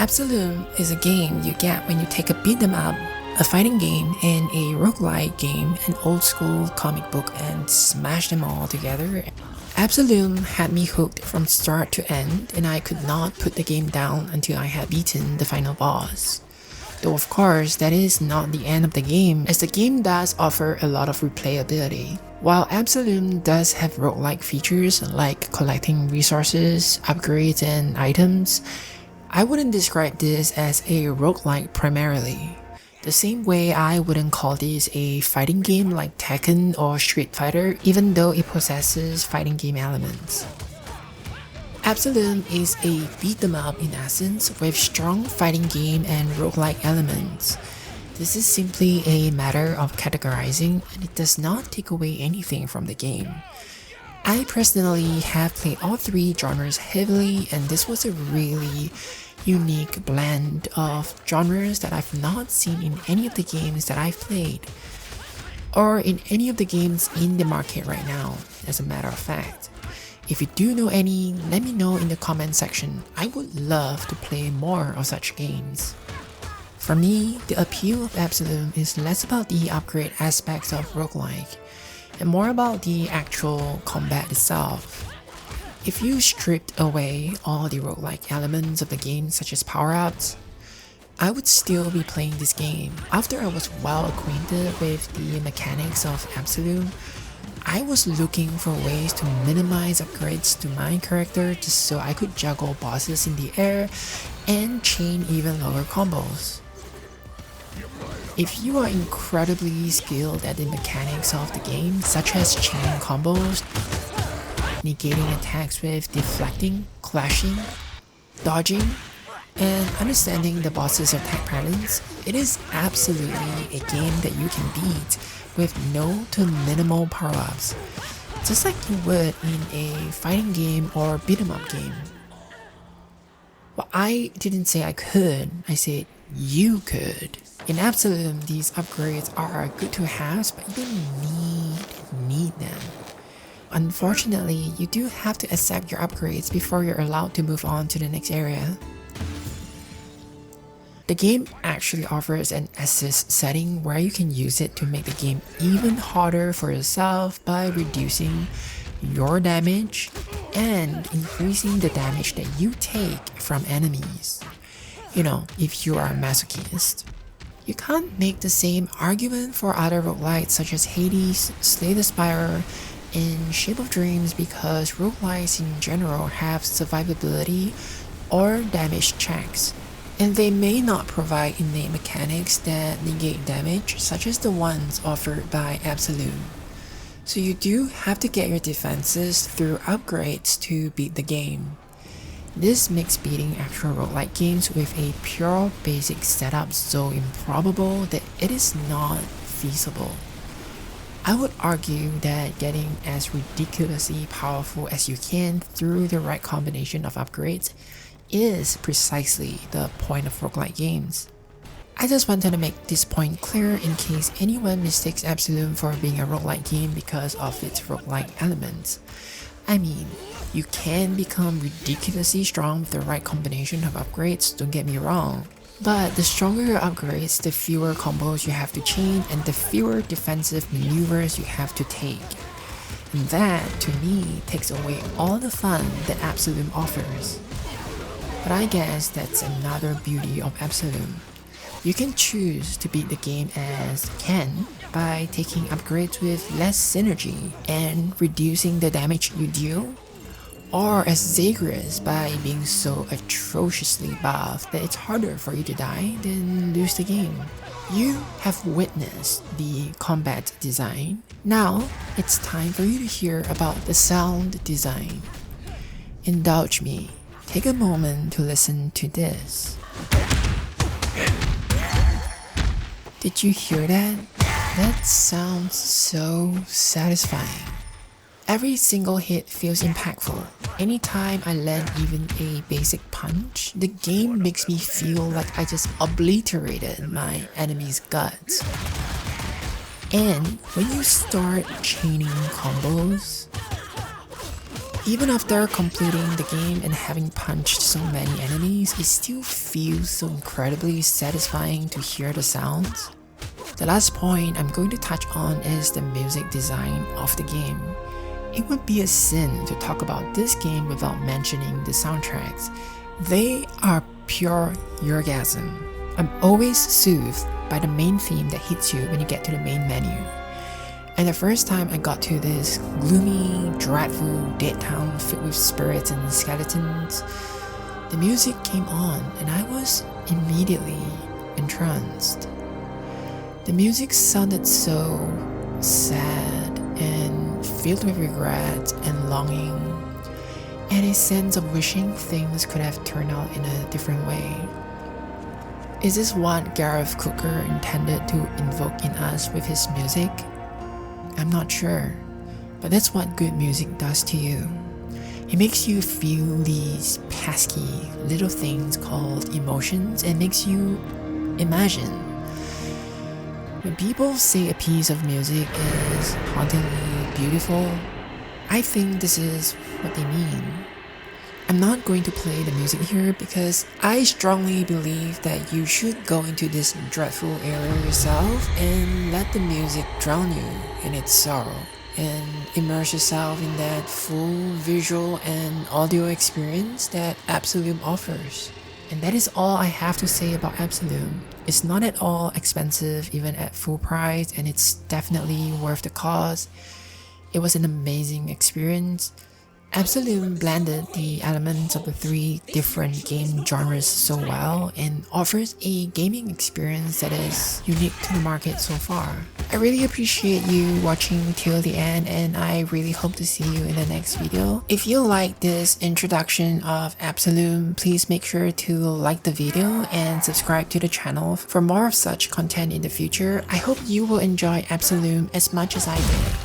Absolum is a game you get when you take a beat 'em up, a fighting game, and a roguelike game, an old school comic book, and smash them all together. Absolum had me hooked from start to end, and I could not put the game down until I had beaten the final boss. Though of course, that is not the end of the game, as the game does offer a lot of replayability. While Absolum does have roguelike features like collecting resources, upgrades, and items, I wouldn't describe this as a roguelike primarily. The same way I wouldn't call this a fighting game like Tekken or Street Fighter, even though it possesses fighting game elements. Absolum is a beat 'em up in essence with strong fighting game and roguelike elements. This is simply a matter of categorizing, and it does not take away anything from the game. I personally have played all three genres heavily, and this was a really unique blend of genres that I've not seen in any of the games that I've played, or in any of the games in the market right now, as a matter of fact. If you do know any, let me know in the comment section. I would love to play more of such games. For me, the appeal of Absolum is less about the upgrade aspects of roguelike, and more about the actual combat itself. If you stripped away all the roguelike elements of the game such as power-ups, I would still be playing this game. After I was well acquainted with the mechanics of Absolum, I was looking for ways to minimize upgrades to my character just so I could juggle bosses in the air and chain even lower combos. If you are incredibly skilled at the mechanics of the game, such as chain combos, negating attacks with deflecting, clashing, dodging, and understanding the boss's attack patterns, it is absolutely a game that you can beat with no to minimal power-ups, just like you would in a fighting game or beat-em-up game. Well, I didn't say I could, I said you could. In Absolum, these upgrades are good to have, but you don't need them. Unfortunately, you do have to accept your upgrades before you're allowed to move on to the next area. The game actually offers an assist setting where you can use it to make the game even harder for yourself by reducing your damage and increasing the damage that you take from enemies. You know, if you are a masochist. You can't make the same argument for other roguelites such as Hades, Slay the Spire, and Shape of Dreams because roguelites in general have survivability or damage checks, and they may not provide innate mechanics that negate damage such as the ones offered by Absolum. So you do have to get your defenses through upgrades to beat the game. This makes beating actual roguelike games with a pure basic setup so improbable that it is not feasible. I would argue that getting as ridiculously powerful as you can through the right combination of upgrades is precisely the point of roguelike games. I just wanted to make this point clear in case anyone mistakes Absolum for being a roguelike game because of its roguelike elements. I mean, you can become ridiculously strong with the right combination of upgrades, don't get me wrong. But the stronger your upgrades, the fewer combos you have to chain and the fewer defensive maneuvers you have to take. And that, to me, takes away all the fun that Absolum offers. But I guess that's another beauty of Absolum. You can choose to beat the game as Ken by taking upgrades with less synergy and reducing the damage you deal, or as Zagreus by being so atrociously buffed that it's harder for you to die than lose the game. You have witnessed the combat design. Now, it's time for you to hear about the sound design. Indulge me. Take a moment to listen to this. Did you hear that? That sounds so satisfying. Every single hit feels impactful. Anytime I land even a basic punch, the game makes me feel like I just obliterated my enemy's guts. And when you start chaining combos, Even after completing the game and having punched so many enemies, it still feels so incredibly satisfying to hear the sounds. The last point I'm going to touch on is the music design of the game. It would be a sin to talk about this game without mentioning the soundtracks. They are pure orgasm. I'm always soothed by the main theme that hits you when you get to the main menu. And the first time I got to this gloomy, dreadful dead town filled with spirits and skeletons, the music came on and I was immediately entranced. The music sounded so sad and filled with regret and longing, and a sense of wishing things could have turned out in a different way. Is this what Gareth Cooker intended to invoke in us with his music? I'm not sure, but that's what good music does to you. It makes you feel these pesky little things called emotions and makes you imagine. When people say a piece of music is hauntingly beautiful, I think this is what they mean. I'm not going to play the music here because I strongly believe that you should go into this dreadful area yourself and let the music drown you in its sorrow and immerse yourself in that full visual and audio experience that Absolum offers. And that is all I have to say about Absolum. It's not at all expensive even at full price, and it's definitely worth the cost. It was an amazing experience. Absolum blended the elements of the three different game genres so well and offers a gaming experience that is unique to the market so far. I really appreciate you watching till the end, and I really hope to see you in the next video. If you like this introduction of Absolum, please make sure to like the video and subscribe to the channel for more of such content in the future. I hope you will enjoy Absolum as much as I did.